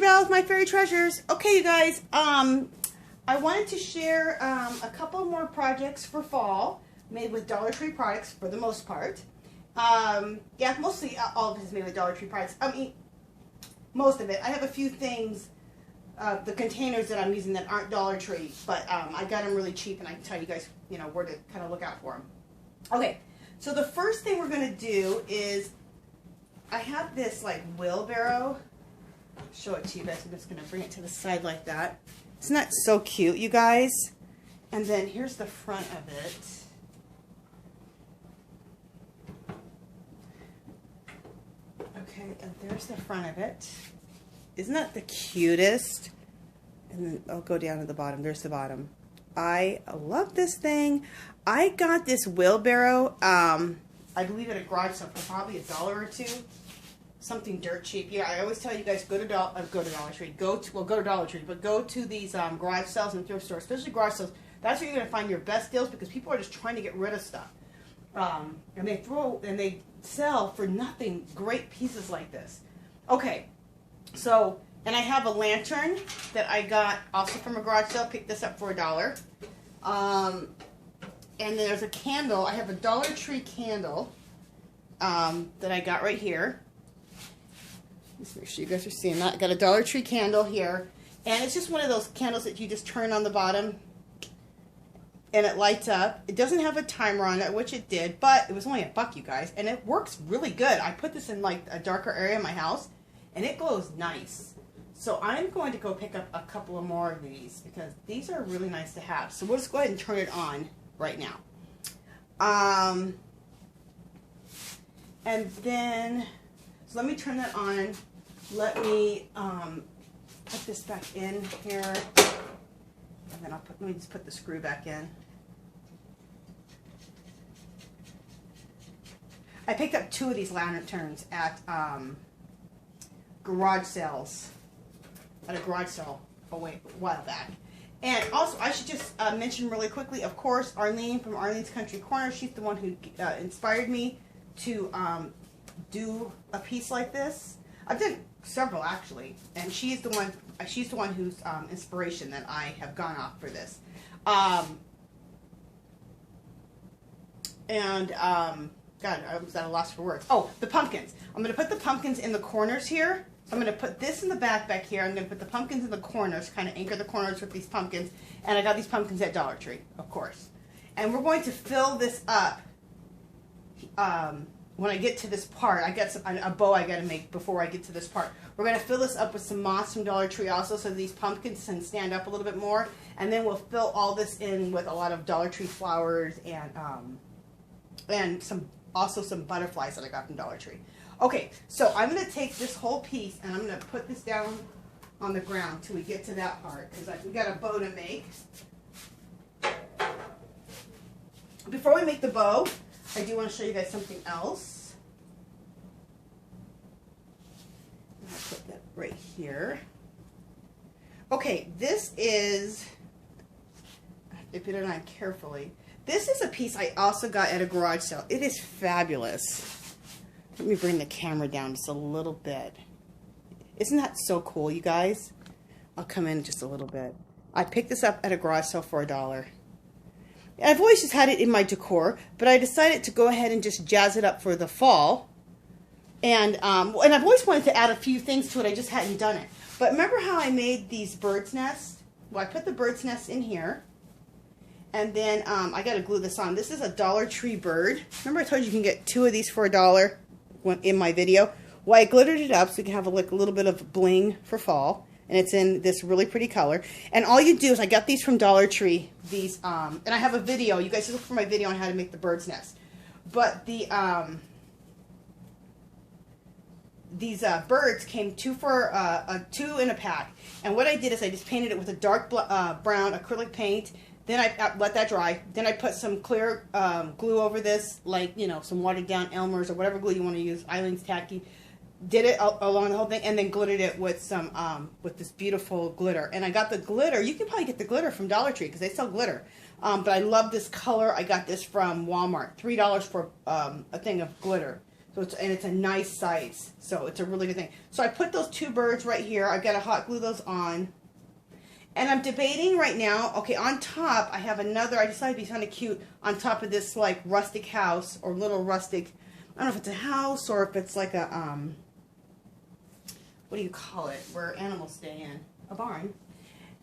bells, my fairy treasures. Okay, you guys, I wanted to share a couple more projects for fall made with Dollar Tree products for the most part. Yeah, mostly all of it is made with Dollar Tree products. I mean, most of it. I have a few things, the containers that I'm using that aren't Dollar Tree, but I got them really cheap, and I can tell you guys, you know, where to kind of look out for them. Okay, so the first thing we're going to do is, I have this like wheelbarrow. I'll show it to you guys. I'm just going to bring it to the side like that. Isn't that so cute, you guys? And then here's the front of it. Okay, and there's the front of it. Isn't that the cutest? And then I'll go down to the bottom. There's the bottom. I love this thing. I got this wheelbarrow, I believe at a garage sale for probably $1 or $2. Something dirt cheap. Yeah, I always tell you guys, go to Dollar Tree. Go to Dollar Tree, but go to these garage sales and thrift stores, especially garage sales. That's where you're going to find your best deals, because people are just trying to get rid of stuff. And they sell for nothing great pieces like this. Okay, so, and I have a lantern that I got also from a garage sale. Picked this up for $1. And then there's a candle. I have a Dollar Tree candle that I got right here. Let's make sure you guys are seeing that. I got a Dollar Tree candle here. And it's just one of those candles that you just turn on the bottom and it lights up. It doesn't have a timer on it, which it did, but it was only $1, you guys. And it works really good. I put this in like a darker area in my house and it glows nice. So I'm going to go pick up a couple of more of these because these are really nice to have. So we'll just go ahead and turn it on right now. And then, so let me turn that on. Let me put this back in here, and then let me just put the screw back in. I picked up 2 of these lanterns at garage sales, at a garage sale a while back. And also, I should just mention really quickly, of course, Arlene from Arlene's Country Corner. She's the one who inspired me to do a piece like this. I've done several actually, and she's the one whose inspiration that I have gone off for this. God, I was at a loss for words. Oh, the pumpkins. I'm going to put the pumpkins in the corners here. So I'm going to put this in the back here. I'm going to put the pumpkins in the corners, kind of anchor the corners with these pumpkins. And I got these pumpkins at Dollar Tree, of course. And we're going to fill this up. When I get to this part, I got a bow I got to make before I get to this part. We're going to fill this up with some moss from Dollar Tree also, so these pumpkins can stand up a little bit more. And then we'll fill all this in with a lot of Dollar Tree flowers and some butterflies that I got from Dollar Tree. Okay, so I'm going to take this whole piece and I'm going to put this down on the ground till we get to that part, because we got a bow to make. Before we make the bow, I do want to show you guys something else. I'll put that right here. Okay, this is, I have to put it on carefully. This is a piece I also got at a garage sale. It is fabulous. Let me bring the camera down just a little bit. Isn't that so cool, you guys? I'll come in just a little bit. I picked this up at a garage sale for $1. I've always just had it in my decor, but I decided to go ahead and just jazz it up for the fall. And I've always wanted to add a few things to it. I just hadn't done it. But remember how I made these bird's nests? Well, I put the bird's nest in here. And then I got to glue this on. This is a Dollar Tree bird. Remember I told you you can get 2 of these for $1 in my video? Well, I glittered it up so you can have a little bit of bling for fall. And it's in this really pretty color. And all you do is, I got these from Dollar Tree. These, and I have a video. You guys look for my video on how to make the bird's nest. But the these birds came 2 in a pack. And what I did is I just painted it with a dark brown acrylic paint. Then I let that dry. Then I put some clear glue over this, like, you know, some watered down Elmer's or whatever glue you want to use. Eileen's Tacky. Did it along the whole thing, and then glittered it with some with this beautiful glitter. And I got the glitter. You can probably get the glitter from Dollar Tree because they sell glitter. But I love this color. I got this from Walmart. $3 for a thing of glitter. So it's a nice size. So it's a really good thing. So I put those 2 birds right here. I've got to hot glue those on. And I'm debating right now, okay, on top, I have another, I decided to be kind of cute on top of this, like, rustic house, or little rustic, I don't know if it's a house, or if it's like a, what do you call it, where animals stay in? A barn.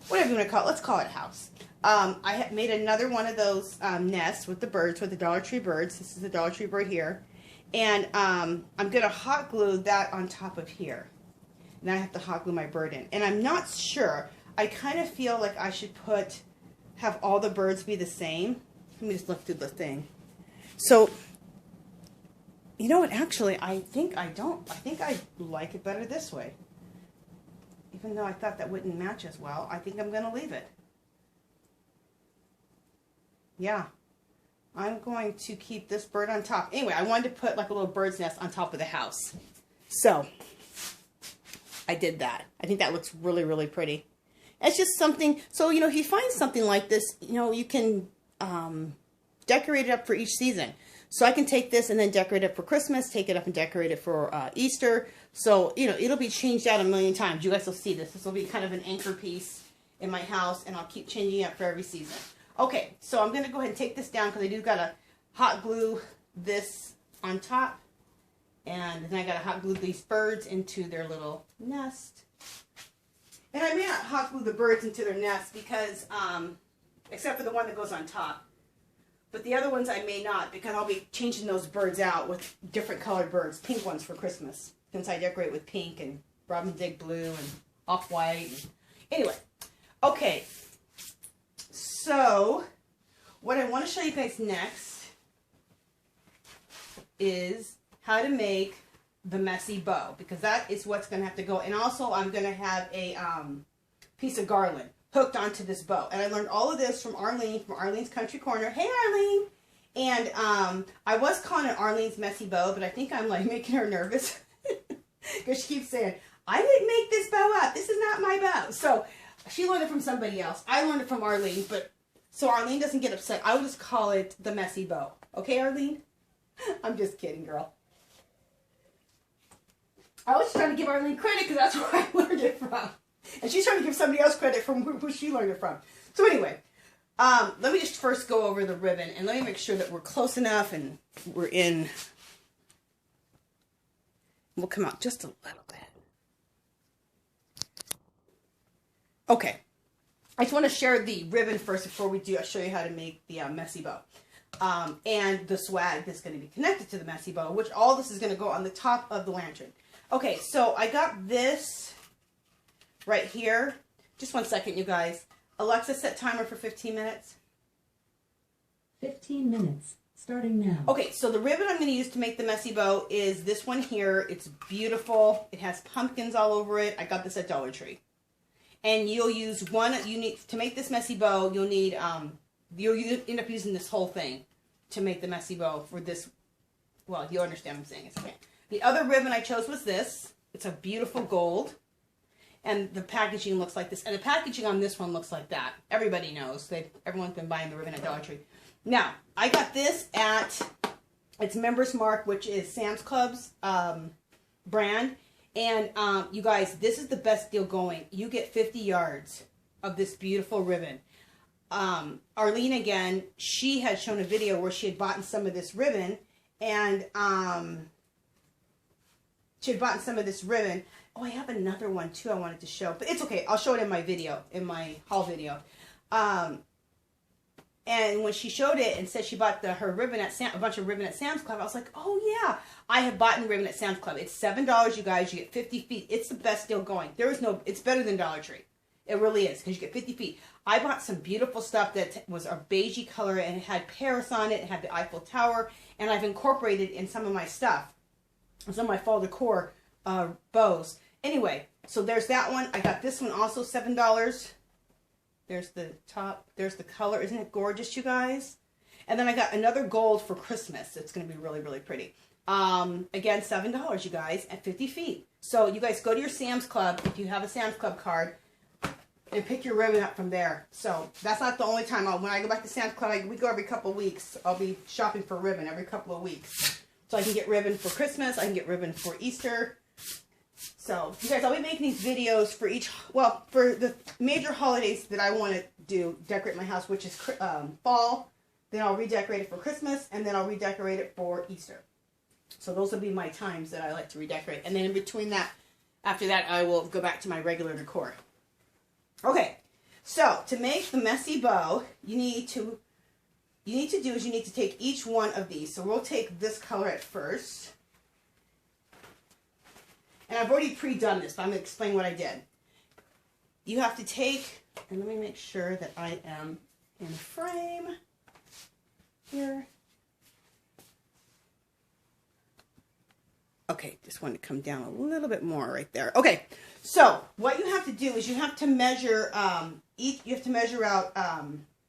Whatever you want to call it, let's call it a house. I have made another one of those nests with the birds, with the Dollar Tree birds. This is the Dollar Tree bird here. And I'm going to hot glue that on top of here. And I have to hot glue my bird in. And I'm not sure. I kind of feel like I should have all the birds be the same. Let me just look through the thing. So, you know what, actually, I think I don't. I think I like it better this way. Even though I thought that wouldn't match as well, I think I'm going to leave it. Yeah. I'm going to keep this bird on top. Anyway, I wanted to put like a little bird's nest on top of the house. So, I did that. I think that looks really, really pretty. It's just something, so, you know, if you find something like this, you know, you can decorate it up for each season. So I can take this and then decorate it for Christmas, take it up and decorate it for Easter. So, you know, it'll be changed out a million times. You guys will see this. This will be kind of an anchor piece in my house, and I'll keep changing it for every season. Okay, so I'm going to go ahead and take this down because I do got to hot glue this on top. And then I got to hot glue these birds into their little nest. And I may not hot glue the birds into their nest because, except for the one that goes on top. But the other ones I may not, because I'll be changing those birds out with different colored birds, pink ones for Christmas. Since I decorate with pink and robin dig blue and off-white. Anyway, okay. So, what I want to show you guys next is how to make the messy bow, because that is what's going to have to go. And also I'm going to have a piece of garland hooked onto this bow. And I learned all of this from Arlene, from Arlene's Country Corner. Hey, Arlene! And I was calling it Arlene's messy bow, but I think I'm like making her nervous because she keeps saying, I didn't make this bow up. This is not my bow. So she learned it from somebody else. I learned it from Arlene, but so Arlene doesn't get upset, I will just call it the messy bow. Okay, Arlene? I'm just kidding, girl. I was trying to give Arlene credit because that's where I learned it from. And she's trying to give somebody else credit from who she learned it from. So anyway, let me just first go over the ribbon and let me make sure that we're close enough and we're in. We'll come out just a little bit. Okay. I just want to share the ribbon first before we do. I'll show you how to make the messy bow. And the swag that's going to be connected to the messy bow, which all this is going to go on the top of the lantern. Okay, so I got this right here. Just 1 second, you guys. Alexa, set timer for 15 minutes. 15 minutes, starting now. Okay, so the ribbon I'm going to use to make the messy bow is this one here. It's beautiful. It has pumpkins all over it. I got this at Dollar Tree. And you'll use one, you need, to make this messy bow, you'll need, you'll end up using this whole thing to make the messy bow for this. Well, you'll understand what I'm saying. It's okay. The other ribbon I chose was this. It's a beautiful gold. And the packaging looks like this. And the packaging on this one looks like that. Everybody knows. Everyone's been buying the ribbon at Dollar Tree. Now, I got this at, it's Members Mark, which is Sam's Club's brand. And you guys, this is the best deal going. You get 50 yards of this beautiful ribbon. Arlene, again, she had shown a video where she had bought some of this ribbon. And she had bought some of this ribbon. Oh, I have another one too I wanted to show. But it's okay. I'll show it in my video, in my haul video. And when she showed it and said she bought her ribbon at a bunch of ribbon at Sam's Club, I was like, oh yeah, I have bought ribbon at Sam's Club. It's $7, you guys. You get 50 feet. It's the best deal going. There is no, it's better than Dollar Tree. It really is, because you get 50 feet. I bought some beautiful stuff that was a beigey color, and it had Paris on it. It had the Eiffel Tower, and I've incorporated in some of my stuff, some of my fall decor bows. Anyway, so there's that one. I got this one also, $7. There's the top. There's the color. Isn't it gorgeous, you guys? And then I got another gold for Christmas. It's going to be really, really pretty. Again, $7, you guys, at 50 feet. So you guys go to your Sam's Club, if you have a Sam's Club card, and pick your ribbon up from there. So that's not the only time. When I go back to Sam's Club, we go every couple of weeks. I'll be shopping for ribbon every couple of weeks. So I can get ribbon for Christmas. I can get ribbon for Easter. So, you guys, I'll be making these videos for each, well, for the major holidays that I want to do, decorate my house, which is fall. Then I'll redecorate it for Christmas, and then I'll redecorate it for Easter. So those will be my times that I like to redecorate. And then in between that, after that, I will go back to my regular decor. Okay, so to make the messy bow, you need to take each one of these. So we'll take this color at first. And I've already pre-done this, but I'm going to explain what I did. You have to take, and let me make sure that I am in frame here. Okay, just want to come down a little bit more right there. Okay, so what you have to do is you have to measure out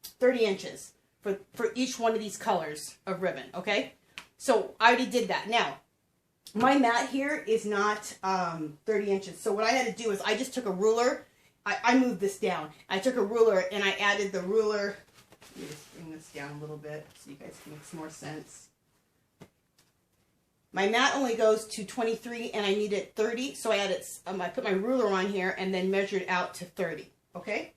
30 inches for each one of these colors of ribbon, okay? So I already did that. Now, my mat here is not 30 inches. So what I had to do is I just took a ruler. I moved this down. I took a ruler and I added the ruler. Let me just bring this down a little bit so you guys can make some more sense. My mat only goes to 23 and I needed 30. So I added, I put my ruler on here and then measured out to 30. Okay?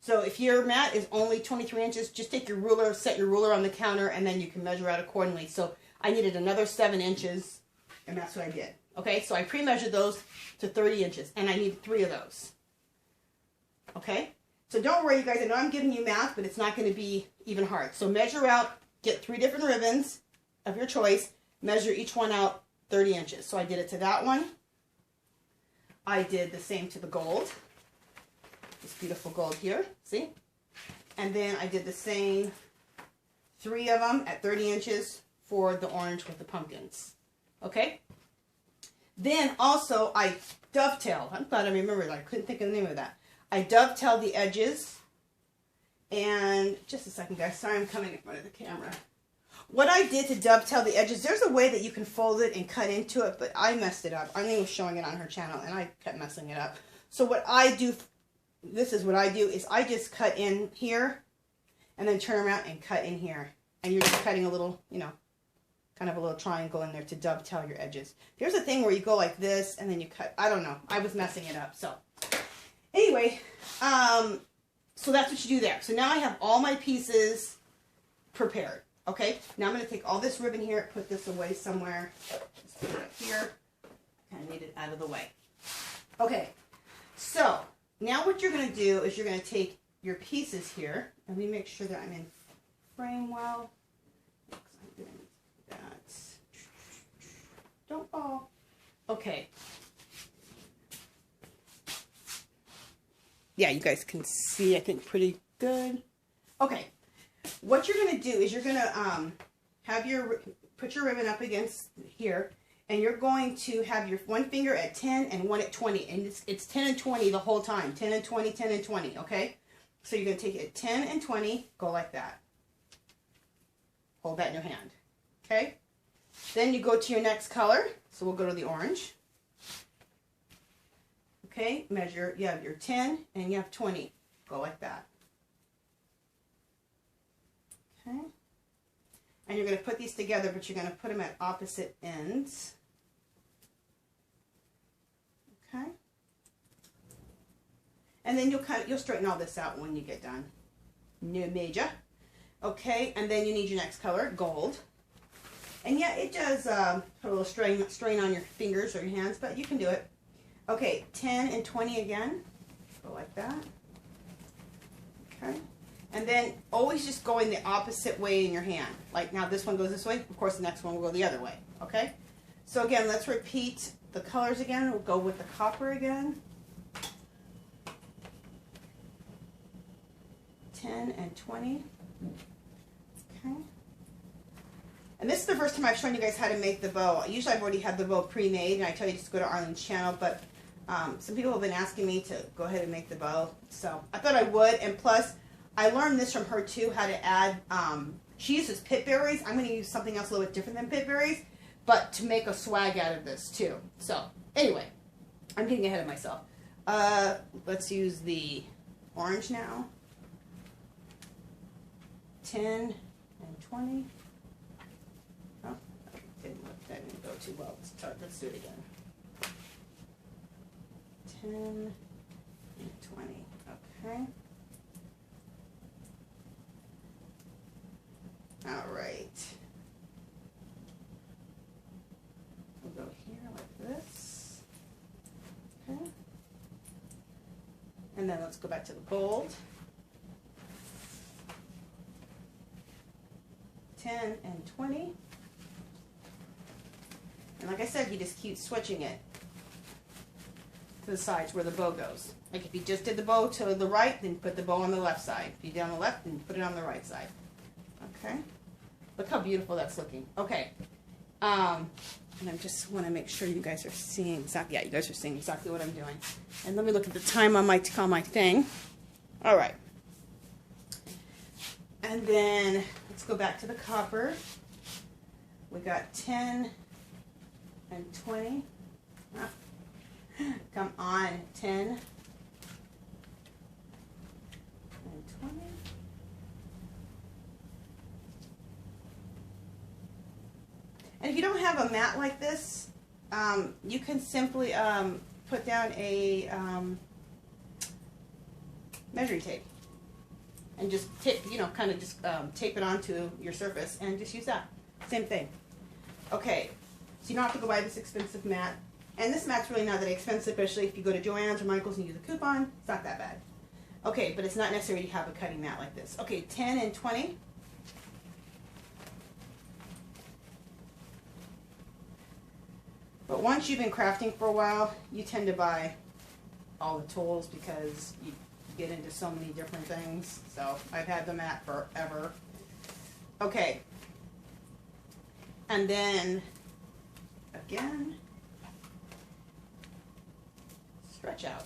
So if your mat is only 23 inches, just take your ruler, set your ruler on the counter, and then you can measure out accordingly. So I needed another 7 inches. And that's what I did. Okay, so I pre-measured those to 30 inches. And I need 3 of those. Okay? So don't worry, you guys. I know I'm giving you math, but it's not going to be even hard. So measure out, get 3 different ribbons of your choice. Measure each one out 30 inches. So I did it to that one. I did the same to the gold. This beautiful gold here. See? And then I did the same 3 of them at 30 inches for the orange with the pumpkins. Okay? Then also I dovetailed. I'm glad I remembered. I couldn't think of the name of that. I dovetailed the edges. And just a second, guys. Sorry, I'm coming in front of the camera. What I did to dovetail the edges, there's a way that you can fold it and cut into it, but I messed it up. Eileen was showing it on her channel, and I kept messing it up. So what I do, this is what I do, is I just cut in here, and then turn around and cut in here. And you're just cutting a little, you know, kind of a little triangle in there to dovetail your edges. There's a thing where you go like this, and then you cut. I don't know. I was messing it up. So anyway, so that's what you do there. So now I have all my pieces prepared. Okay, now I'm going to take all this ribbon here, put this away somewhere. Just put it up here. Kind of need it out of the way. Okay, so now what you're going to do is you're going to take your pieces here. Let me make sure that I'm in frame well. I'm doing that. Don't fall. Okay. Yeah, you guys can see, I think, pretty good. Okay. What you're going to do is you're going to put your ribbon up against here, and you're going to have your one finger at 10 and one at 20, and it's 10 and 20 the whole time. 10 and 20, 10 and 20, okay? So you're going to take it at 10 and 20, go like that. Hold that in your hand, okay? Then you go to your next color, so we'll go to the orange. Okay, measure, you have your 10 and you have 20, go like that. Okay, and you're going to put these together, but you're going to put them at opposite ends. Okay, and then you'll straighten all this out when you get done. No major. Okay, and then you need your next color, gold. And yeah, it does put a little strain on your fingers or your hands, but you can do it. Okay, 10 and 20 again. Go like that. Okay. And then always just going the opposite way in your hand. Like now this one goes this way, of course the next one will go the other way, okay? So again, let's repeat the colors again. We'll go with the copper again. 10 and 20. Okay. And this is the first time I've shown you guys how to make the bow. Usually I've already had the bow pre-made, and I tell you just go to Arlene's channel, but some people have been asking me to go ahead and make the bow. So I thought I would, and plus, I learned this from her too, how to add, she uses pit berries. I'm going to use something else a little bit different than pit berries, but to make a swag out of this too. So anyway, I'm getting ahead of myself. Let's use the orange now. 10 and 20. Oh, that didn't work. too well. Let's do it again. 10 and 20. Okay. All right. We'll go here like this. Okay. And then let's go back to the bold. 10 and 20. And like I said, you just keep switching it to the sides where the bow goes. Like if you just did the bow to the right, then put the bow on the left side. If you did on the left, then put it on the right side. Okay. Look how beautiful that's looking. Okay. And I just want to make sure you guys are seeing exactly. Yeah, you guys are seeing exactly what I'm doing. And let me look at the time on my thing. All right. And then let's go back to the copper. We got 10 and 20. Come on, 10 and 20. And if you don't have a mat like this, you can simply put down a measuring tape and just tape, kind of just tape it onto your surface and just use that. Same thing. Okay, so you don't have to go buy this expensive mat. And this mat's really not that expensive, especially if you go to Joann's or Michael's and use a coupon. It's not that bad. Okay, but it's not necessary to have a cutting mat like this. Okay, 10 and 20. But once you've been crafting for a while, you tend to buy all the tools because you get into so many different things. So I've had the mat forever. Okay. And then, again, stretch out.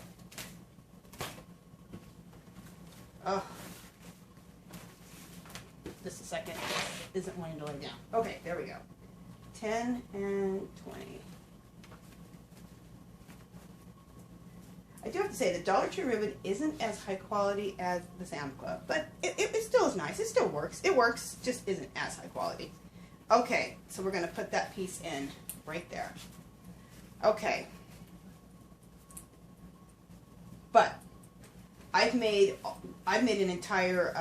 Oh. Just a second. This isn't wanting to lay down. Okay, there we go. 10 and 20. I do have to say the Dollar Tree ribbon isn't as high quality as the Sam's Club, but it still is nice. It still works. It works, just isn't as high quality. Okay, so we're going to put that piece in right there. Okay. But I've made an entire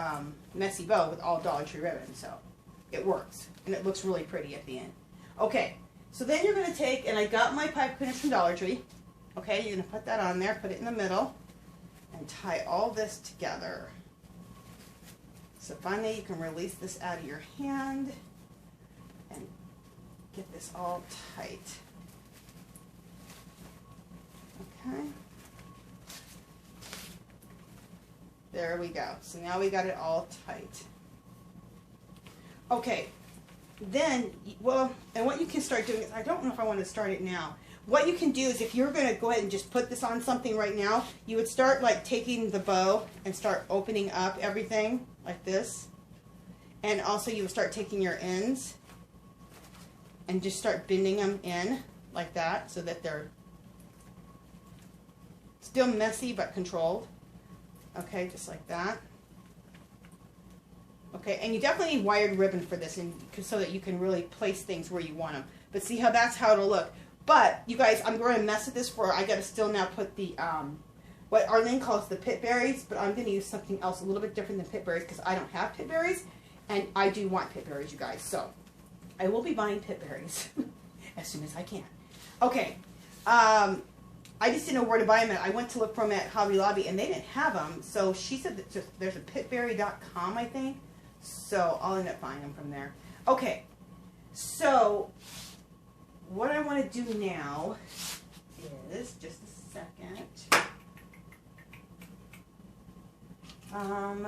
messy bow with all Dollar Tree ribbon, so it works and it looks really pretty at the end. Okay, so then you're going to take, and I got my pipe cleaners from Dollar Tree. Okay, you're going to put that on there, put it in the middle, and tie all this together. So finally you can release this out of your hand and get this all tight. Okay. There we go. So now we got it all tight. Okay, then, well, and what you can start doing is, I don't know if I want to start it now. What you can do is, if you're going to go ahead and just put this on something right now, you would start like taking the bow and start opening up everything like this. And also you would start taking your ends and just start bending them in like that so that they're still messy but controlled. Okay, just like that. Okay, and you definitely need wired ribbon for this, and so that you can really place things where you want them. But see how that's how it'll look. But you guys, I'm going to mess with this for, I got to still now put the, what Arlene calls the pit berries, but I'm going to use something else a little bit different than pit berries because I don't have pit berries, and I do want pit berries, you guys. So I will be buying pit berries as soon as I can. Okay, I just didn't know where to buy them at. I went to look for them at Hobby Lobby, and they didn't have them. So she said that there's a pitberry.com, I think. So I'll end up buying them from there. Okay, so what I want to do now is, just a second, let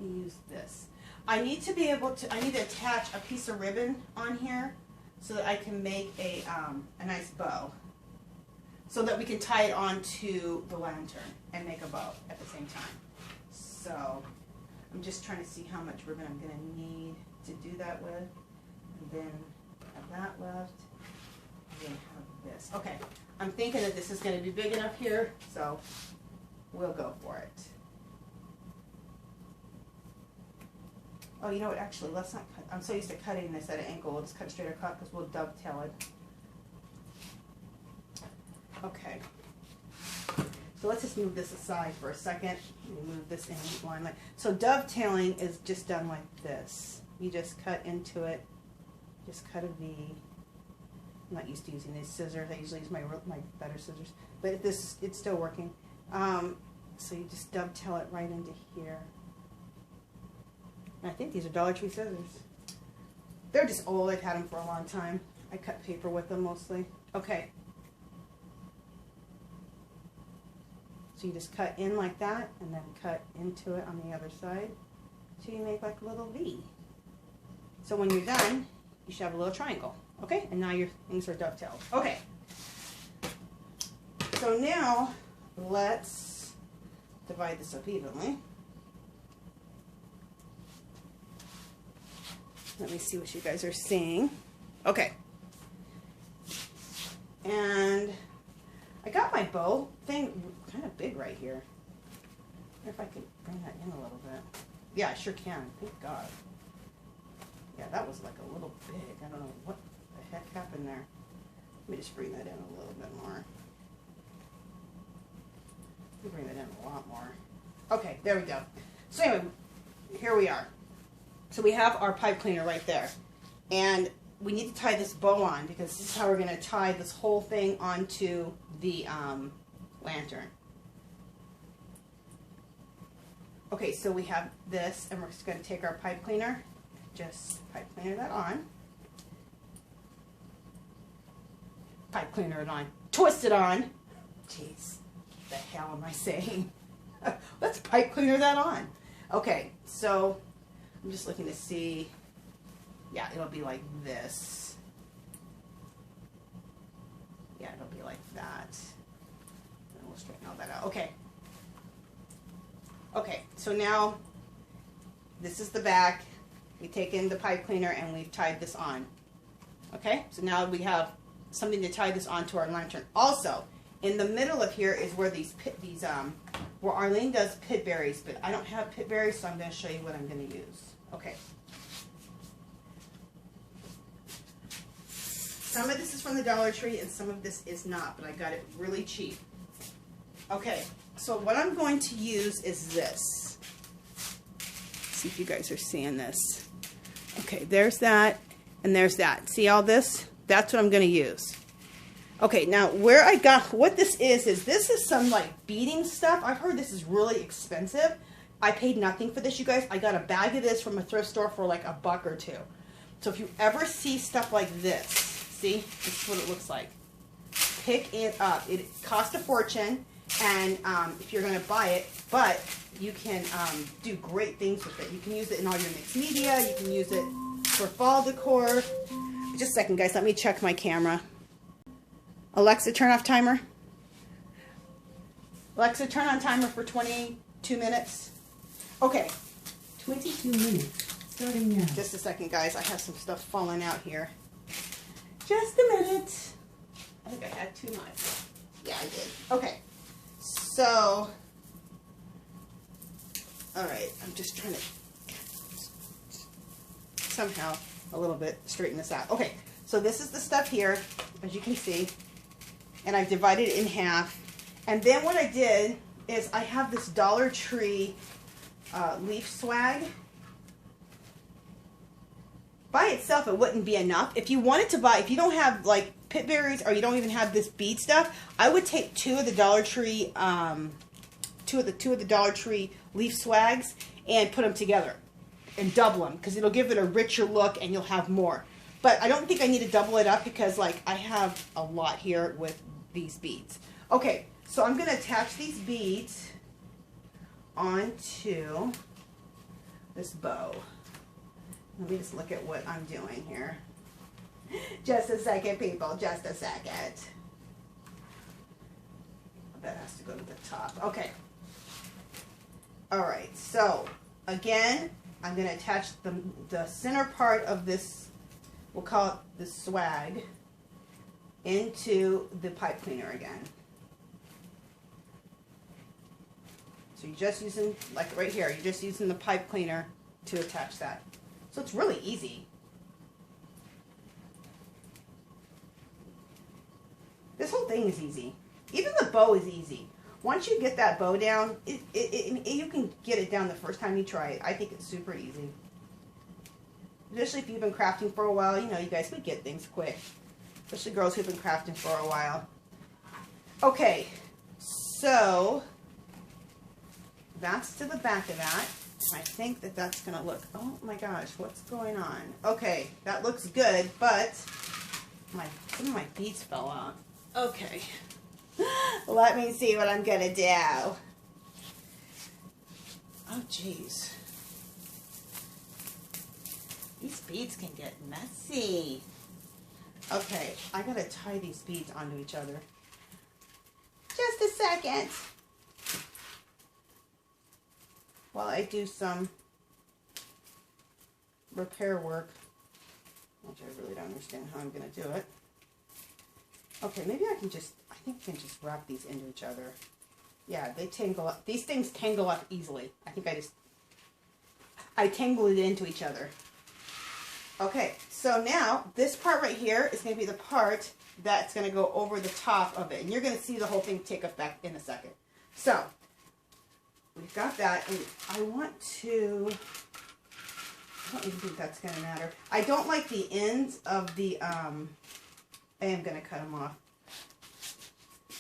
me use this. I need to be able to, I need to attach a piece of ribbon on here so that I can make a nice bow, so that we can tie it onto the lantern and make a bow at the same time. So I'm just trying to see how much ribbon I'm going to need to do that with, and then have that left, and then have this. Okay, I'm thinking that this is going to be big enough here, so we'll go for it. Oh, you know what, actually, let's not cut. I'm so used to cutting this at an angle. We'll just cut straight across because we'll dovetail it. Okay. So let's just move this aside for a second. Move this in line. So dovetailing is just done like this. You just cut into it. Just cut a V. I'm not used to using these scissors. I usually use my better scissors. But it's still working. So you just dovetail it right into here. And I think these are Dollar Tree scissors. They're just old. I've had them for a long time. I cut paper with them mostly. Okay. So you just cut in like that and then cut into it on the other side. So you make like a little V. So when you're done, you should have a little triangle. Okay? And now your things are dovetailed. Okay. So now let's divide this up evenly. Let me see what you guys are seeing. Okay. And I got my bow thing kind of big right here. I wonder if I can bring that in a little bit. Yeah, I sure can. Thank God. Yeah, that was like a little big. I don't know what the heck happened there. Let me just bring that in a little bit more. Let me bring that in a lot more. Okay, there we go. So anyway, here we are. So we have our pipe cleaner right there. And we need to tie this bow on because this is how we're going to tie this whole thing onto the lantern. Okay, so we have this, and we're just going to take our pipe cleaner, just pipe cleaner that on. Pipe cleaner it on. Twist it on. Jeez, what the hell am I saying? Let's pipe cleaner that on. Okay, so I'm just looking to see. Yeah, it'll be like this. Yeah, it'll be like that. And we'll straighten all that out. Okay. Okay, so now this is the back. We take in the pipe cleaner and we've tied this on. Okay, so now we have something to tie this onto our lantern. Also, in the middle of here is where where Arlene does pit berries, but I don't have pit berries, so I'm going to show you what I'm going to use. Okay. Some of this is from the Dollar Tree and some of this is not, but I got it really cheap. Okay, so what I'm going to use is this. See if you guys are seeing this. Okay, there's that and there's that. See all this? That's what I'm going to use. Okay, now where I got, what this is this is some like beading stuff. I've heard this is really expensive. I paid nothing for this, you guys. I got a bag of this from a thrift store for like $1 or $2. So if you ever see stuff like this, see, this is what it looks like. Pick it up. It costs a fortune, and if you're going to buy it, but you can do great things with it. You can use it in all your mixed media. You can use it for fall decor. Just a second, guys. Let me check my camera. Alexa, turn off timer. Alexa, turn on timer for 22 minutes. Okay. 22 minutes. Starting now. Just a second, guys. I have some stuff falling out here. Just a minute. I think I had too much. Yeah, I did. Okay. So, all right. I'm just trying to somehow a little bit straighten this out. Okay. So this is the stuff here, as you can see. And I've divided it in half. And then what I did is I have this Dollar Tree leaf swag. By itself, it wouldn't be enough. If you wanted to buy, if you don't have like pit berries or you don't even have this bead stuff, I would take two of the Dollar Tree Dollar Tree leaf swags and put them together and double them because it'll give it a richer look and you'll have more. But I don't think I need to double it up because like I have a lot here with these beads. Okay, so I'm going to attach these beads onto this bow. Let me just look at what I'm doing here. Just a second, people. Just a second. That has to go to the top. Okay. All right. So, again, I'm going to attach the center part of this, we'll call it the swag, into the pipe cleaner again. So you're just using, like right here, you're just using the pipe cleaner to attach that. So it's really easy. This whole thing is easy. Even the bow is easy. Once you get that bow down, you can get it down the first time you try it. I think it's super easy. Especially if you've been crafting for a while, you know, you guys would get things quick. Especially girls who've been crafting for a while. Okay, so that's to the back of that. I think that that's going to look, oh my gosh, what's going on? Okay, that looks good, but some of my beads fell out. Okay, let me see what I'm going to do. Oh, jeez. These beads can get messy. Okay, I got to tie these beads onto each other. Just a second. While I do some repair work, which I really don't understand how I'm going to do it. Okay, maybe I think I can just wrap these into each other. Yeah, they tangle up. These things tangle up easily. I think I tangled it into each other. Okay, so now this part right here is going to be the part that's going to go over the top of it. And you're going to see the whole thing take effect in a second. So, we've got that, and I don't even think that's going to matter. I don't like the ends of the, I am going to cut them off.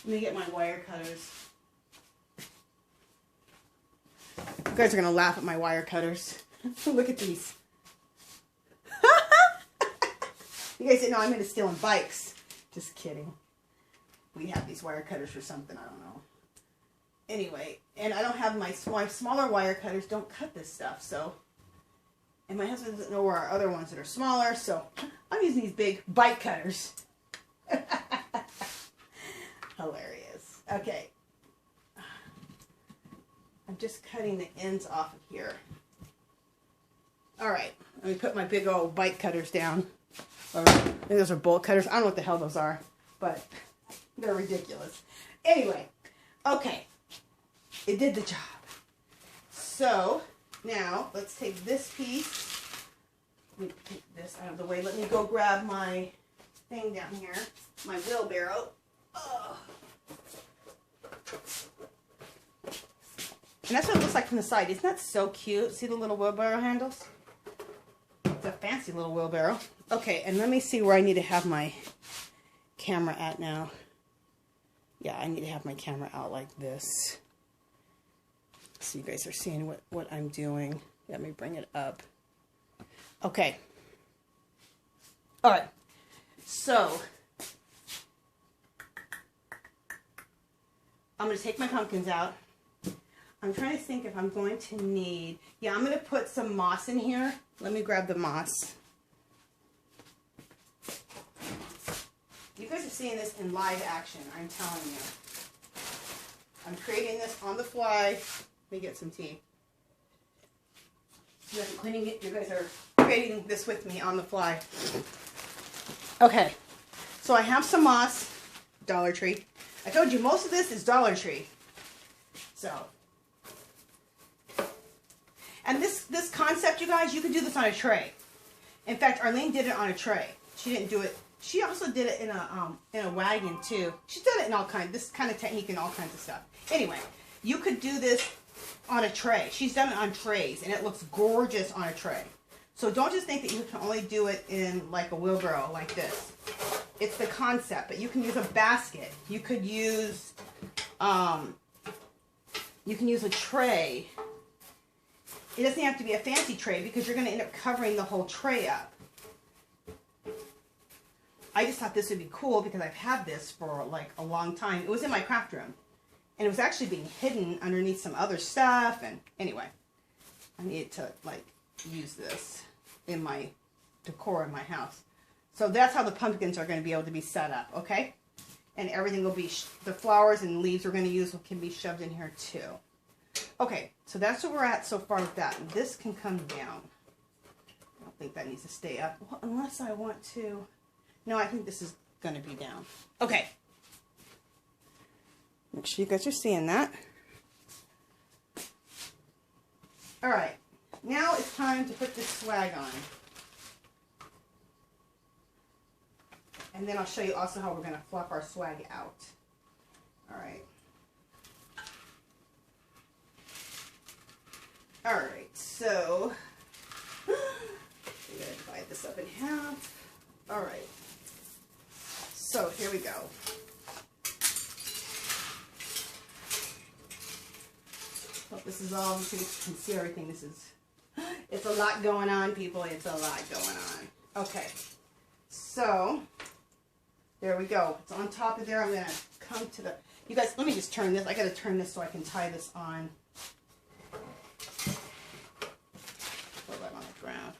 Let me get my wire cutters. You guys are going to laugh at my wire cutters. Look at these. You guys didn't know I'm into stealing bikes. Just kidding. We have these wire cutters for something, I don't know. Anyway, and I don't have my smaller wire cutters don't cut this stuff, so. And my husband doesn't know where our other ones that are smaller, so I'm using these big bike cutters. Hilarious. Okay. I'm just cutting the ends off of here. Alright, let me put my big old bike cutters down. Or, maybe those are bolt cutters. I don't know what the hell those are, but they're ridiculous. Anyway, okay. It did the job. So, now, let's take this piece. Let me take this out of the way. Let me go grab my thing down here. My wheelbarrow. Ugh. And that's what it looks like from the side. Isn't that so cute? See the little wheelbarrow handles? It's a fancy little wheelbarrow. Okay, and let me see where I need to have my camera at now. Yeah, I need to have my camera out like this. So you guys are seeing what I'm doing. Let me bring it up. Okay. Alright. So, I'm going to take my pumpkins out. I'm trying to think if I'm going to need... Yeah, I'm going to put some moss in here. Let me grab the moss. You guys are seeing this in live action, I'm telling you. I'm creating this on the fly. Let me get some tea. You guys are cleaning it. You guys are creating this with me on the fly. Okay, so I have some moss, Dollar Tree. I told you most of this is Dollar Tree. So, and this concept, you guys, you can do this on a tray. In fact, Arlene did it on a tray. She didn't do it. She also did it in a wagon too. She's done it in all kinds, this kind of technique in all kinds of stuff. Anyway, you could do this on a tray. She's done it on trays, and it looks gorgeous on a tray. So don't just think that you can only do it in like a wheelbarrow like this. It's the concept, but you can use a basket. You could use, a tray. It doesn't have to be a fancy tray because you're going to end up covering the whole tray up. I just thought this would be cool because I've had this for like a long time. It was in my craft room. And it was actually being hidden underneath some other stuff. And anyway, I needed to like use this in my decor in my house. So that's how the pumpkins are going to be able to be set up, okay? And everything will be, the flowers and leaves we're going to use can be shoved in here too. Okay, so that's where we're at so far with that. This can come down. I don't think that needs to stay up. Well, unless I want to. No, I think this is going to be down. Okay. Make sure you guys are seeing that. Alright. now it's time to put this swag on. And then I'll show you also how we're going to fluff our swag out. All right. All right, so I'm going to divide this up in half. All right. So here we go. Hope this is all, you can see everything. This is, it's a lot going on, people. It's a lot going on. Okay. So there we go. It's on top of there. I'm going to come to the, you guys, let me just turn this. I got to turn this so I can tie this on. Put that on the ground.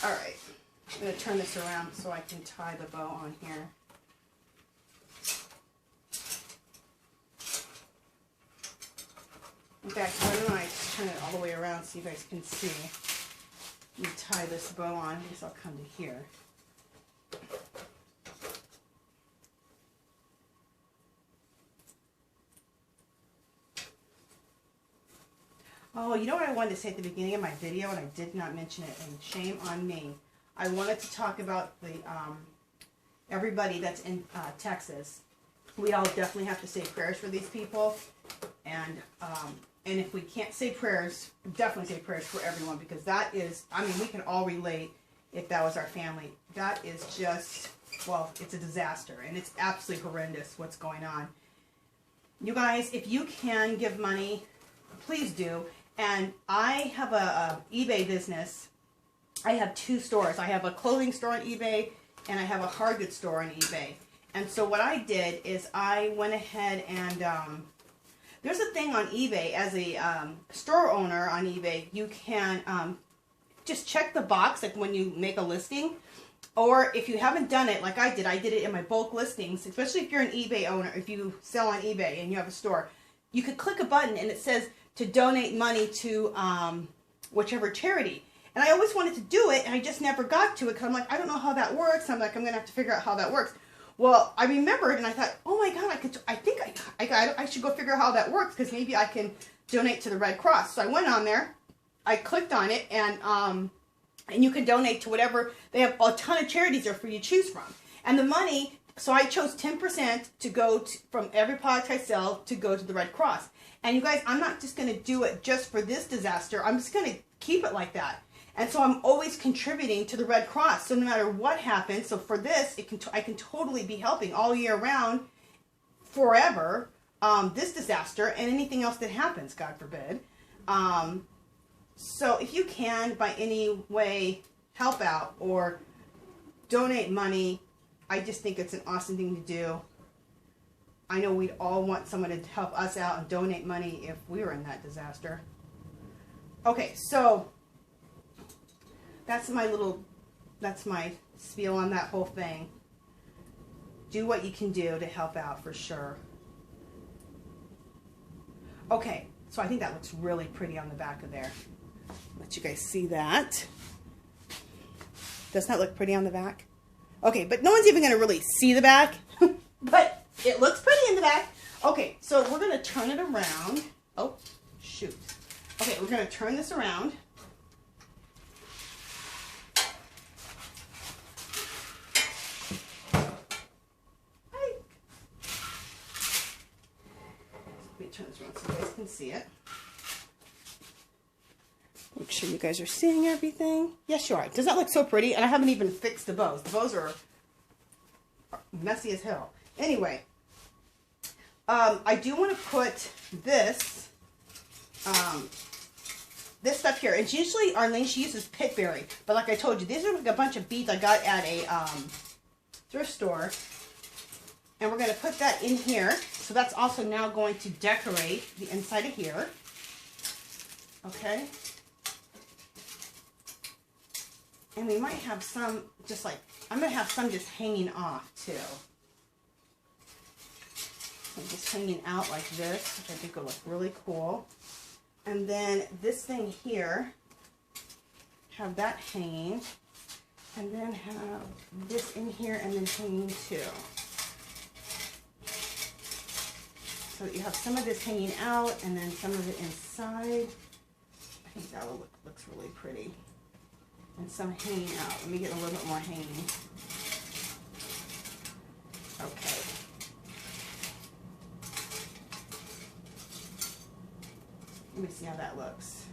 All right. I'm going to turn this around so I can tie the bow on here. In fact, why don't I turn it all the way around so you guys can see. You tie this bow on. I guess I'll come to here. Oh, you know what I wanted to say at the beginning of my video, and I did not mention it, and shame on me. I wanted to talk about the everybody that's in Texas. We all definitely have to say prayers for these people, and if we can't say prayers, definitely say prayers for everyone, because that is, I mean, we can all relate if that was our family. That is just, well, it's a disaster, and it's absolutely horrendous what's going on. You guys, if you can give money, please do. And I have a eBay business. I have two stores. I have a clothing store on eBay, and I have a hard goods store on eBay. And so what I did is I went ahead and there's a thing on eBay. As a store owner on eBay, you can just check the box, like when you make a listing. Or if you haven't done it like I did it in my bulk listings, especially if you're an eBay owner, if you sell on eBay and you have a store, you could click a button and it says to donate money to whichever charity. And I always wanted to do it, and I just never got to it because I'm like, I don't know how that works. I'm like, I'm going to have to figure out how that works. Well, I remembered, and I thought, oh my God, I think I should go figure out how that works, because maybe I can donate to the Red Cross. So I went on there, I clicked on it, and you can donate to whatever. They have a ton of charities there for you to choose from. And the money, so I chose 10% to go from every product I sell to go to the Red Cross. And you guys, I'm not just going to do it just for this disaster. I'm just going to keep it like that. And so I'm always contributing to the Red Cross. So no matter what happens, so for this, I can totally be helping all year round, forever, this disaster and anything else that happens, God forbid. So if you can, by any way, help out or donate money, I just think it's an awesome thing to do. I know we'd all want someone to help us out and donate money if we were in that disaster. Okay, so that's my spiel on that whole thing. Do what you can do to help out for sure. Okay, so I think that looks really pretty on the back of there. Let you guys see that. Doesn't that look pretty on the back? Okay, but no one's even going to really see the back, but it looks pretty in the back. Okay, so we're going to turn it around. Oh, shoot. Okay, we're going to turn this around. Let me turn this around so you guys can see it. Make sure you guys are seeing everything. Yes, you are. Does that look so pretty? And I haven't even fixed the bows. The bows are messy as hell. Anyway, I do want to put this this stuff here. And usually Arlene, she uses pitberry. But like I told you, these are like a bunch of beads I got at a thrift store. And we're going to put that in here. So that's also now going to decorate the inside of here. Okay. And we might have some just like, I'm going to have some just hanging off too. So just hanging out like this, which I think will look really cool. And then this thing here, have that hanging. And then have this in here and then hanging too. So you have some of this hanging out and then some of it inside. I think that looks really pretty. And some hanging out. Let me get a little bit more hanging. Okay. Let me see how that looks.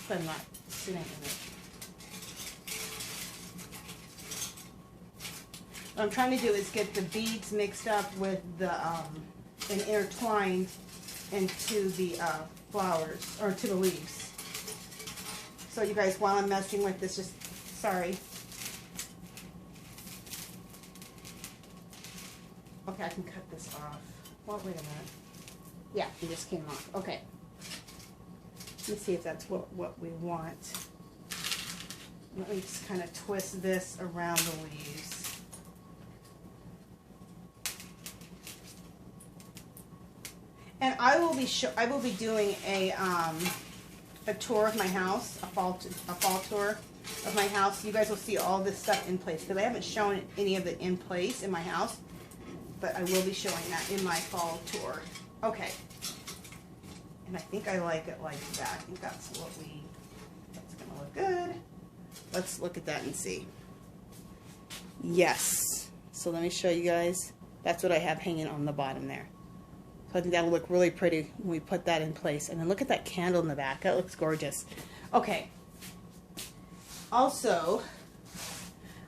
But I'm not sitting in it. What I'm trying to do is get the beads mixed up with the and intertwined into the flowers, or to the leaves. So you guys, while I'm messing with this, just sorry. Okay, I can cut this off. Well, wait a minute. Yeah, it just came off. Okay. Let's see if that's what we want. Let me just kind of twist this around the leaves. And I will be doing a tour of my house, a fall tour of my house. You guys will see all this stuff in place because I haven't shown any of it in place in my house, but I will be showing that in my fall tour. Okay. And I think I like it like that. I think that's gonna look good. Let's look at that and see. Yes. So let me show you guys. That's what I have hanging on the bottom there. So I think that'll look really pretty when we put that in place. And then look at that candle in the back. That looks gorgeous. Okay. Also,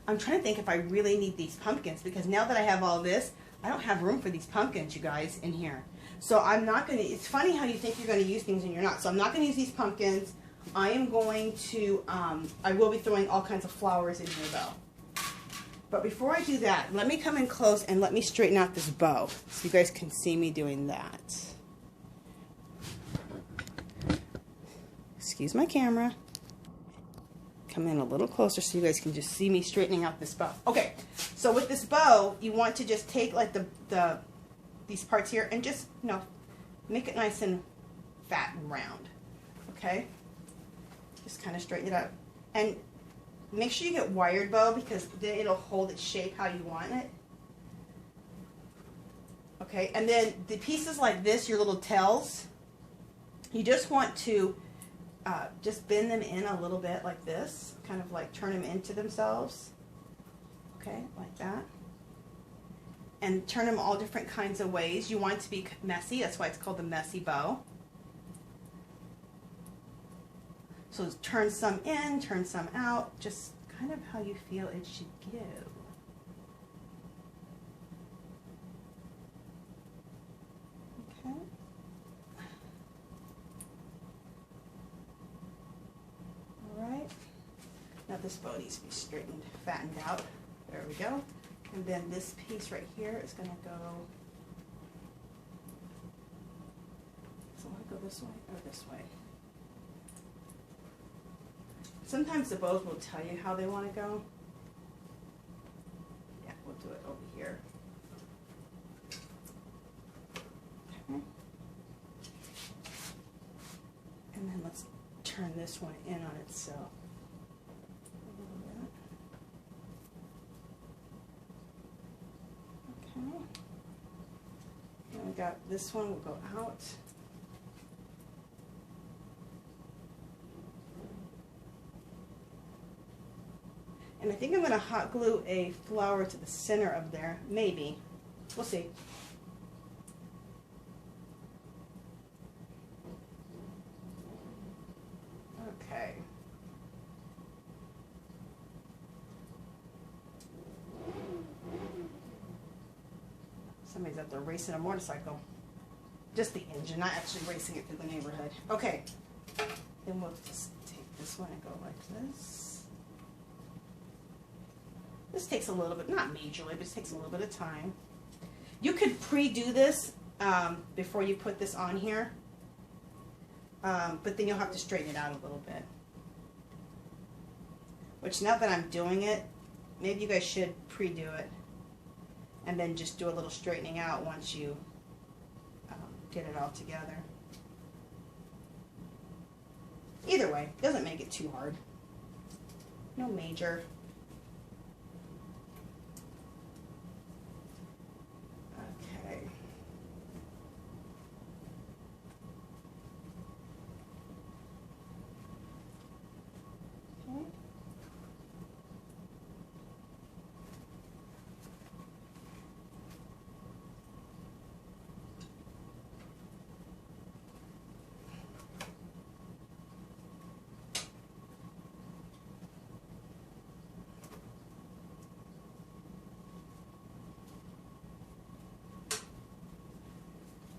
I'm trying to think if I really need these pumpkins, because now that I have all this, I don't have room for these pumpkins, you guys, in here. So I'm not going to, it's funny how you think you're going to use things and you're not. So I'm not going to use these pumpkins. I am going to, I will be throwing all kinds of flowers in here though. But before I do that, let me come in close and let me straighten out this bow so you guys can see me doing that. Excuse my camera. Come in a little closer so you guys can just see me straightening out this bow. Okay, so with this bow, you want to just take like these parts here and just, you know, make it nice and fat and round. Okay? Just kind of straighten it out. And make sure you get wired bow because then it'll hold its shape how you want it. Okay, and then the pieces like this, your little tails, you just want to just bend them in a little bit like this, kind of like turn them into themselves. Okay, like that. And turn them all different kinds of ways. You want it to be messy, that's why it's called the messy bow. So turn some in, turn some out, just kind of how you feel it should go. Okay. All right. Now this bow needs to be straightened, fattened out. There we go. And then this piece right here is going to go. So I want to go this way or this way. Sometimes the bows will tell you how they want to go. Yeah, we'll do it over here. Okay. And then let's turn this one in on itself. A little bit. Okay. Then we got this one will go out. And I think I'm going to hot glue a flower to the center of there. Maybe. We'll see. Okay. Somebody's out there racing a motorcycle. Just the engine, not actually racing it through the neighborhood. Okay. Then we'll just take this one and go like this. This takes a little bit, not majorly, but it takes a little bit of time. You could pre-do this before you put this on here, but then you'll have to straighten it out a little bit. Which now that I'm doing it, maybe you guys should pre-do it and then just do a little straightening out once you get it all together. Either way, it doesn't make it too hard. No major.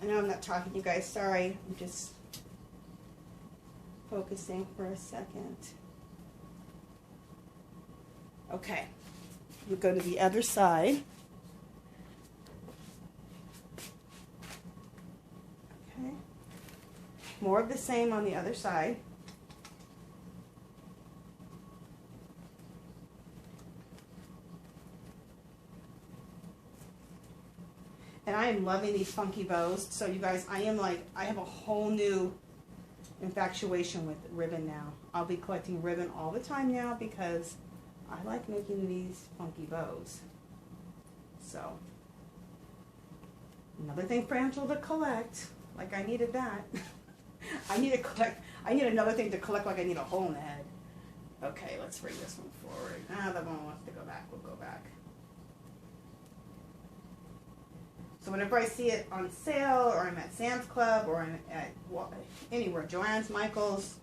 I know I'm not talking to you guys. Sorry. I'm just focusing for a second. Okay. We'll go to the other side. Okay. More of the same on the other side. And I am loving these funky bows. So you guys, I have a whole new infatuation with ribbon now. I'll be collecting ribbon all the time now because I like making these funky bows. So, another thing for Angela to collect. Like I needed that. I need another thing to collect like I need a hole in the head. Okay, let's bring this one forward. The one wants to go back. We'll go back. So whenever I see it on sale, or I'm at Sam's Club, or I'm at anywhere, Joann's, Michael's,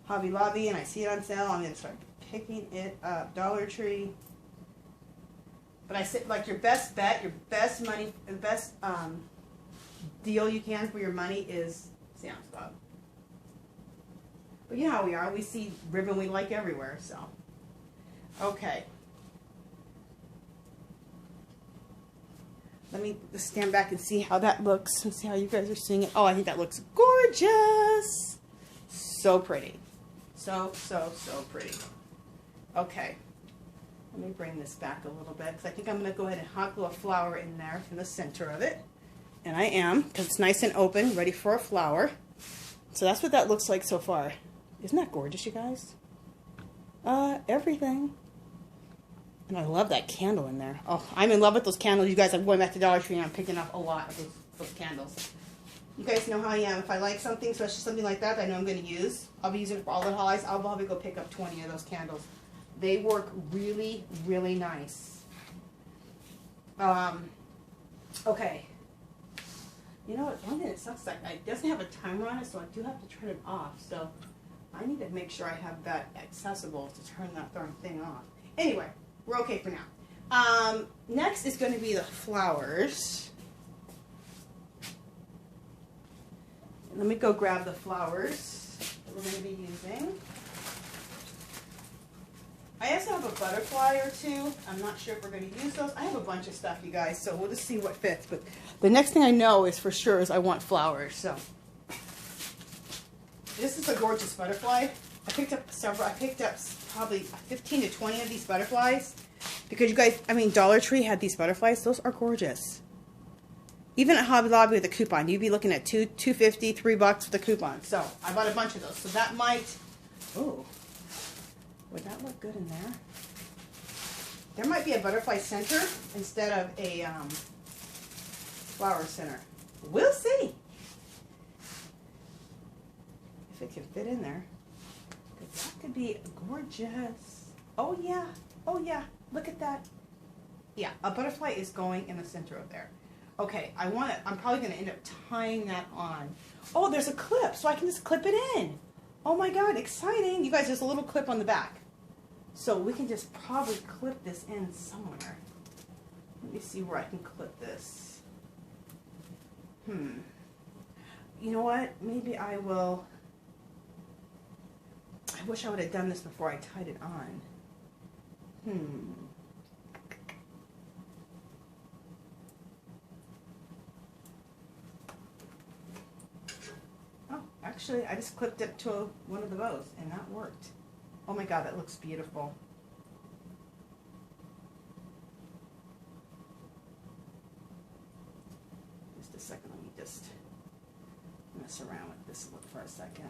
Hobby Lobby, and I see it on sale, I'm going to start picking it up. Dollar Tree. But I said, like, your best bet, your best money, the best deal you can for your money is Sam's Club. But you know how we are. We see ribbon we like everywhere, so. Okay. Let me stand back and see how that looks and see how you guys are seeing it. Oh, I think that looks gorgeous. So pretty. So pretty. Okay. Let me bring this back a little bit because I think I'm going to go ahead and hot glue a flower in there in the center of it. And I am, because it's nice and open, ready for a flower. So that's what that looks like so far. Isn't that gorgeous, you guys? Everything. And I love that candle in there. Oh, I'm in love with those candles. You guys, I'm going back to Dollar Tree and I'm picking up a lot of those candles. You guys know how I am. If I like something, especially something like that I know I'm going to use, I'll be using it for all the holidays. I'll probably go pick up 20 of those candles. They work really, really nice. Okay. You know what? One thing that sucks is it doesn't have a timer on it, so I do have to turn it off. So I need to make sure I have that accessible to turn that darn thing off. Anyway. We're okay for now. Next is going to be the flowers. Let me go grab the flowers that we're going to be using. I also have a butterfly or two. I'm not sure if we're going to use those. I have a bunch of stuff, you guys, so we'll just see what fits. But the next thing I know is for sure is I want flowers. So this is a gorgeous butterfly. I picked up several. I picked up probably 15 to 20 of these butterflies because you guys, I mean, Dollar Tree had these butterflies. Those are gorgeous. Even at Hobby Lobby with a coupon, you'd be looking at $2.50, $3 with a coupon. So I bought a bunch of those. So that might. Oh, would that look good in there? There might be a butterfly center instead of a flower center. We'll see if it can fit in there. That could be gorgeous. Oh yeah, oh yeah, look at that. Yeah, a butterfly is going in the center of there. Okay, I'm probably going to end up tying that on. Oh, there's a clip, so I can just clip it in. Oh my God, exciting. You guys, there's a little clip on the back. So we can just probably clip this in somewhere. Let me see where I can clip this. You know what? Maybe I will. I wish I would have done this before I tied it on. Oh, actually, I just clipped it to one of the bows, and that worked. Oh my God, that looks beautiful. Just a second, let me just mess around with this for a second.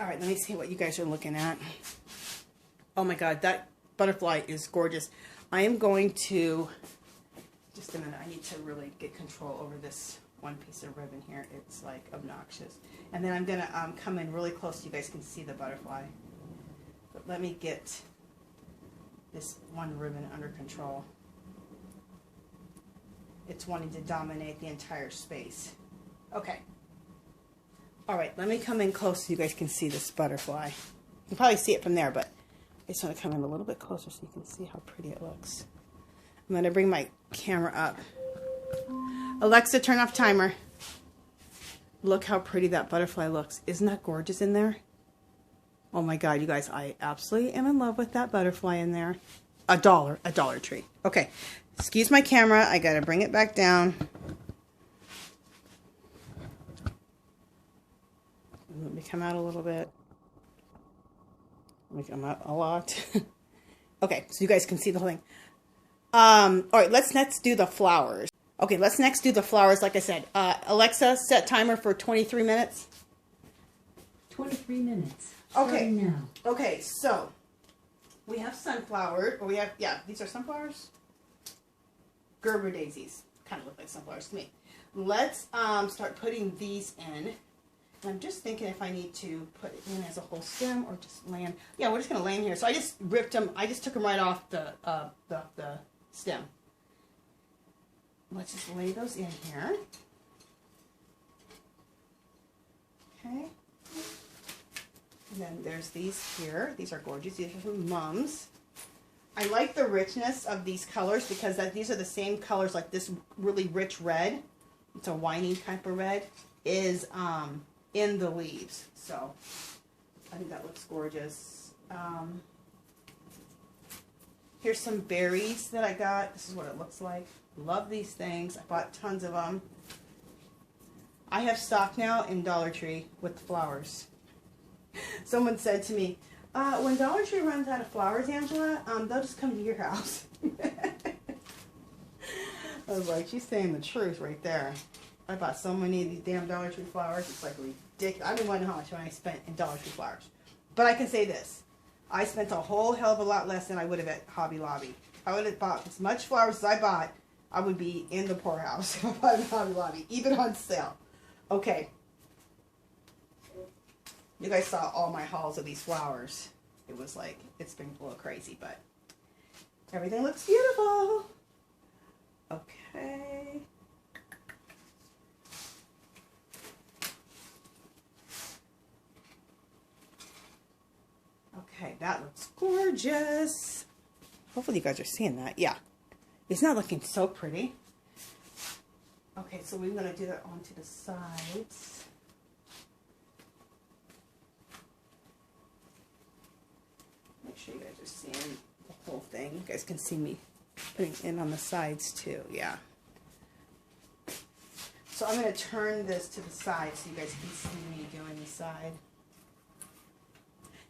All right, let me see what you guys are looking at. Oh my God, that butterfly is gorgeous. I am going to, just a minute, I need to really get control over this one piece of ribbon here. It's like obnoxious. And then I'm gonna come in really close so you guys can see the butterfly. But let me get this one ribbon under control. It's wanting to dominate the entire space. Okay. All right, let me come in close so you guys can see this butterfly. You can probably see it from there, but just want to come in a little bit closer so you can see how pretty it looks. I'm going to bring my camera up. Alexa, turn off timer. Look how pretty that butterfly looks. Isn't that gorgeous in there? Oh my God, you guys, I absolutely am in love with that butterfly in there. A Dollar Tree. Okay, excuse my camera. I got to bring it back down. Let me come out a little bit. Let me come out a lot. Okay, so you guys can see the whole thing. All right, let's next do the flowers. Okay, let's next do the flowers. Like I said, Alexa, set timer for 23 minutes. 23 minutes. Okay. Now. Okay, so we have sunflower, or we have, yeah, these are sunflowers. Gerber daisies. Kind of look like sunflowers to me. Let's start putting these in. And I'm just thinking if I need to put it in as a whole stem or just land. Yeah, we're just going to land here. So I just ripped them. I just took them right off the stem. Let's just lay those in here. Okay. And then there's these here. These are gorgeous. These are from Mums. I like the richness of these colors because these are the same colors like this really rich red. It's a winey type of red. Is in the leaves. So I think that looks gorgeous. Here's some berries that I got. This is what it looks like. Love these things. I bought tons of them. I have stock now in Dollar Tree with the flowers. Someone said to me, when Dollar Tree runs out of flowers, Angela, they'll just come to your house. I was like, she's saying the truth right there. I bought so many of these damn Dollar Tree flowers. It's like ridiculous. I don't even know how much money I spent in Dollar Tree flowers. But I can say this. I spent a whole hell of a lot less than I would have at Hobby Lobby. I would have bought as much flowers as I bought. I would be in the poorhouse if I bought at Hobby Lobby, even on sale. Okay. You guys saw all my hauls of these flowers. It was like, it's been a little crazy, but everything looks beautiful. Okay. Okay, that looks gorgeous. Hopefully you guys are seeing that. Yeah. It's not looking so pretty. Okay, so we're going to do that onto the sides. Make sure you guys are seeing the whole thing. You guys can see me putting in on the sides too. Yeah. So I'm going to turn this to the side so you guys can see me doing the side.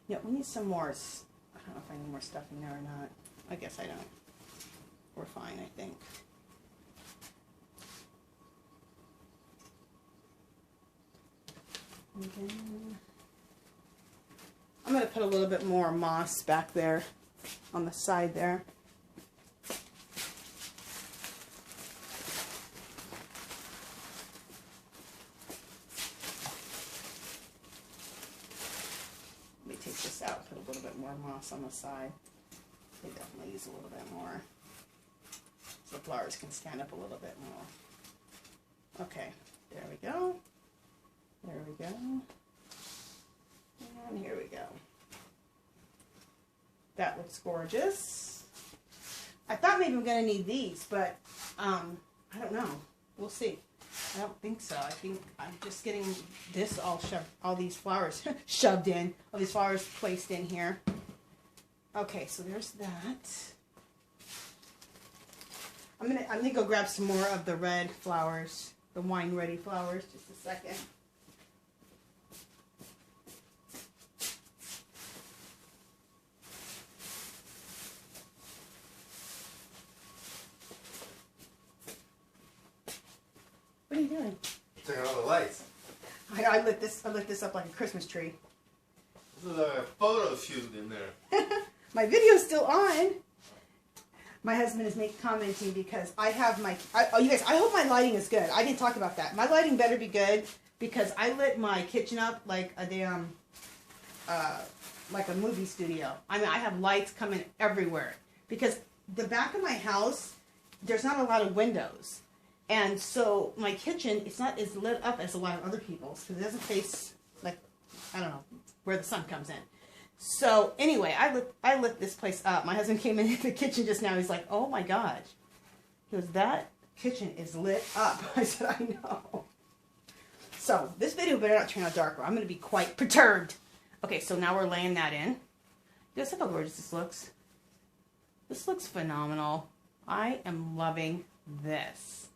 Yeah, we need some more. I don't know if I need more stuff in there or not. I guess I don't. We're fine, I think. And then I'm going to put a little bit more moss back there on the side there. Let me take this out, put a little bit more moss on the side. They definitely use a little bit more. So the flowers can stand up a little bit more. Okay, there we go. There we go. And here we go. That looks gorgeous. I thought maybe I'm going to need these, but I don't know. We'll see. I don't think so. I think I'm just getting this all shoved, all these flowers shoved in, all these flowers placed in here. Okay, so there's that. I'm gonna go grab some more of the red flowers, the wine ready flowers. Just a second. What are you doing? Turning on the lights. I lit this up like a Christmas tree. This is a photo shoot in there. My video's still on. My husband is commenting because I have my... oh, you guys, I hope my lighting is good. I didn't talk about that. My lighting better be good because I lit my kitchen up like a damn... like a movie studio. I mean, I have lights coming everywhere. Because the back of my house, there's not a lot of windows. And so my kitchen, it's not as lit up as a lot of other people's because it doesn't face, like, I don't know, where the sun comes in. So anyway, I lit this place up. My husband came in the kitchen just now. He's like, oh my gosh. He goes, that kitchen is lit up. I said, I know. So this video better not turn out darker. I'm going to be quite perturbed. Okay, so now we're laying that in. You guys look how gorgeous this looks. This looks phenomenal. I am loving this.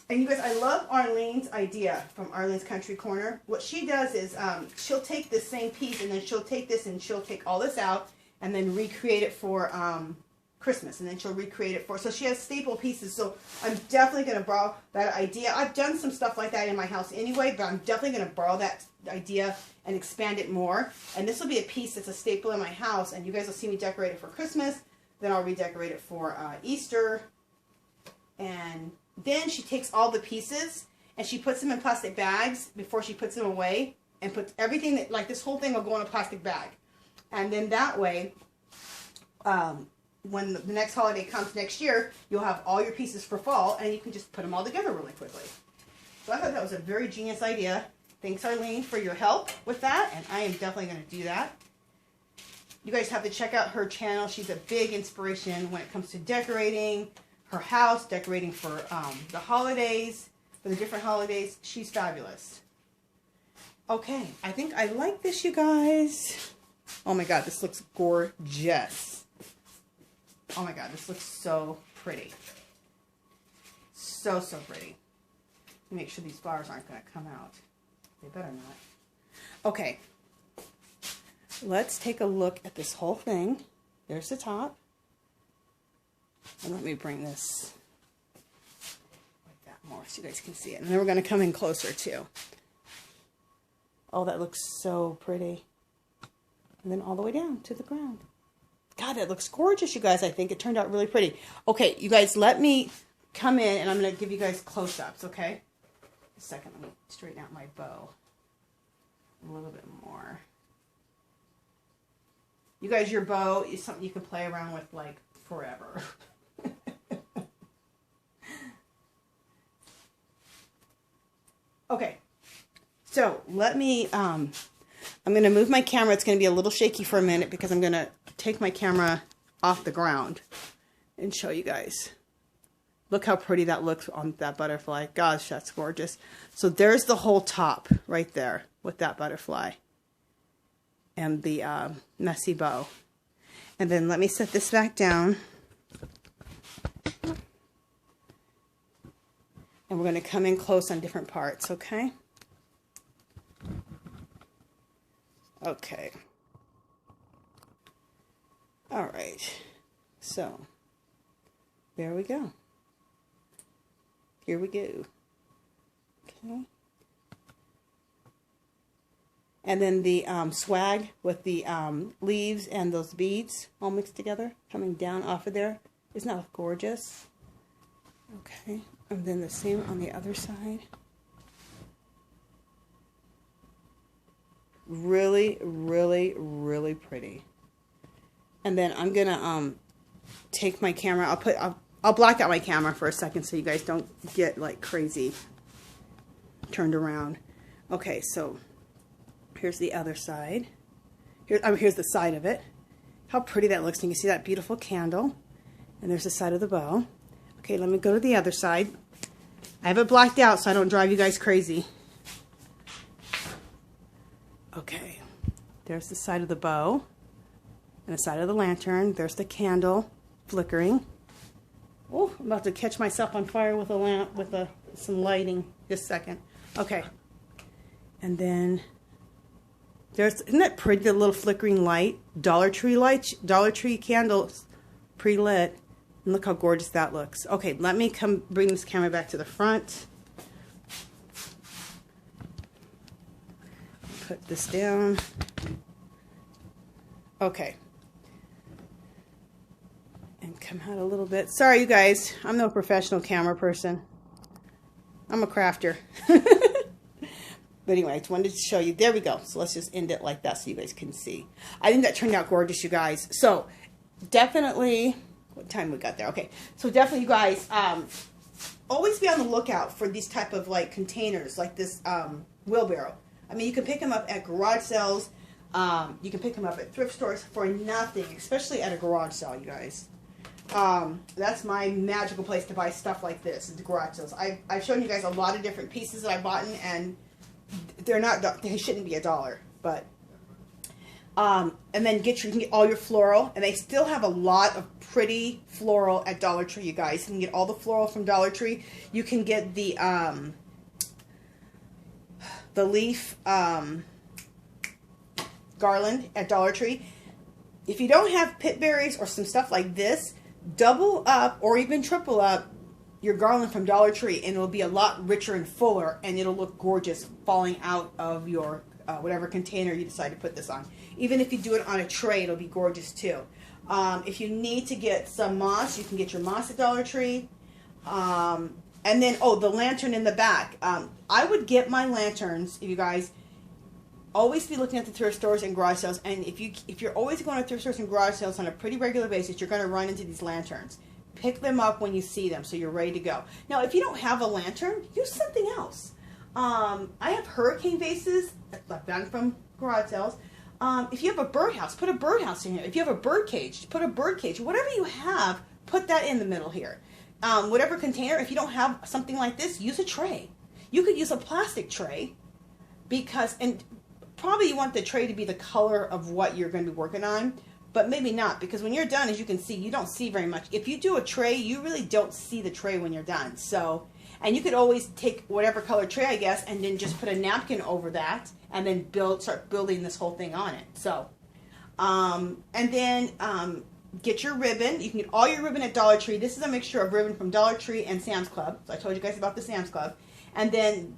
And you guys, I love Arlene's idea from Arlene's Country Corner. What she does is she'll take this same piece and then she'll take this and she'll take all this out and then recreate it for Christmas. And then she'll recreate it for... So she has staple pieces. So I'm definitely going to borrow that idea. I've done some stuff like that in my house anyway, but I'm definitely going to borrow that idea and expand it more. And this will be a piece that's a staple in my house. And you guys will see me decorate it for Christmas. Then I'll redecorate it for Easter. And... then she takes all the pieces and she puts them in plastic bags before she puts them away and puts everything that, like this whole thing will go in a plastic bag. And then that way, when the next holiday comes next year, you'll have all your pieces for fall and you can just put them all together really quickly. So I thought that was a very genius idea. Thanks, Arlene, for your help with that. And I am definitely going to do that. You guys have to check out her channel. She's a big inspiration when it comes to decorating her house, decorating for the holidays, for the different holidays. She's fabulous. Okay, I think I like this, you guys. Oh my God, this looks gorgeous. Oh my God, this looks so pretty. So, so pretty. Make sure these flowers aren't going to come out. They better not. Okay, let's take a look at this whole thing. There's the top. And let me bring this like that more so you guys can see it. And then we're going to come in closer too. Oh, that looks so pretty. And then all the way down to the ground. God, that looks gorgeous, you guys. I think it turned out really pretty. Okay, you guys, let me come in and I'm going to give you guys close-ups, okay? A second, let me straighten out my bow a little bit more. You guys, your bow is something you can play around with like forever. Okay, so let me, I'm going to move my camera. It's going to be a little shaky for a minute because I'm going to take my camera off the ground and show you guys. Look how pretty that looks on that butterfly. Gosh, that's gorgeous. So there's the whole top right there with that butterfly and the messy bow. And then let me set this back down. And we're going to come in close on different parts, okay? Okay. All right. So, there we go. Here we go. Okay. And then the swag with the leaves and those beads all mixed together, coming down off of there. Isn't that gorgeous? Okay. And then the same on the other side. Really, really, really pretty. And then I'm gonna take my camera. I'll black out my camera for a second so you guys don't get like crazy turned around. Okay, so here's the other side. Here's the side of it. How pretty that looks. And you can see that beautiful candle. And there's the side of the bow. Okay, let me go to the other side. I have it blacked out so I don't drive you guys crazy. Okay, there's the side of the bow and the side of the lantern. There's the candle flickering. Oh, I'm about to catch myself on fire with a lamp, with some lighting. Just a second. Okay, and then isn't that pretty, the little flickering light? Dollar Tree candles, pre-lit. And look how gorgeous that looks. Okay, let me bring this camera back to the front. Put this down. Okay. And come out a little bit. Sorry, you guys. I'm no professional camera person. I'm a crafter. But anyway, I just wanted to show you. There we go. So let's just end it like that so you guys can see. I think that turned out gorgeous, you guys. So definitely... What time we got there? Okay, so definitely, you guys, always be on the lookout for these type of like containers, like this wheelbarrow. I mean, you can pick them up at garage sales. You can pick them up at thrift stores for nothing, especially at a garage sale, you guys. That's my magical place to buy stuff like this, is the garage sales. I've shown you guys a lot of different pieces that I bought in, and they shouldn't be $1, but and then you can get all your floral, and they still have a lot of pretty floral at Dollar Tree, you guys. You can get all the floral from Dollar Tree. You can get the leaf garland at Dollar Tree. If you don't have pit berries or some stuff like this, double up or even triple up your garland from Dollar Tree, and it'll be a lot richer and fuller, and it'll look gorgeous falling out of your whatever container you decide to put this on. Even if you do it on a tray, it'll be gorgeous too. If you need to get some moss, you can get your moss at Dollar Tree. And then, oh, the lantern in the back. I would get my lanterns, if you guys, always be looking at the thrift stores and garage sales. And if you're always going to thrift stores and garage sales on a pretty regular basis, you're going to run into these lanterns. Pick them up when you see them so you're ready to go. Now, if you don't have a lantern, use something else. I have hurricane vases I've gotten from garage sales. If you have a birdhouse, put a birdhouse in here. If you have a bird cage, put a bird cage. Whatever you have, put that in the middle here. Whatever container, if you don't have something like this, use a tray. You could use a plastic tray and probably you want the tray to be the color of what you're going to be working on, but maybe not, because when you're done, as you can see, you don't see very much. If you do a tray, you really don't see the tray when you're done. So, and you could always take whatever color tray, I guess, and then just put a napkin over that, and then start building this whole thing on it. So, and then get your ribbon. You can get all your ribbon at Dollar Tree. This is a mixture of ribbon from Dollar Tree and Sam's Club. So I told you guys about the Sam's Club. And then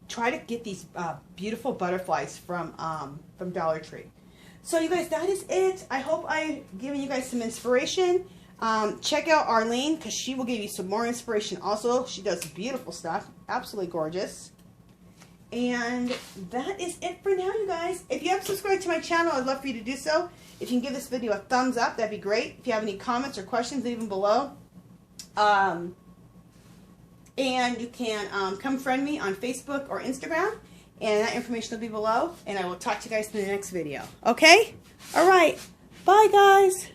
try to get these beautiful butterflies from Dollar Tree. So you guys, that is it. I hope I've given you guys some inspiration. Check out Arlene, because she will give you some more inspiration also. She does beautiful stuff. Absolutely gorgeous. And that is it for now, you guys. If you haven't subscribed to my channel, I'd love for you to do so. If you can give this video a thumbs up, that'd be great. If you have any comments or questions, leave them below. And you can come friend me on Facebook or Instagram. And that information will be below. And I will talk to you guys in the next video. Okay? All right. Bye, guys.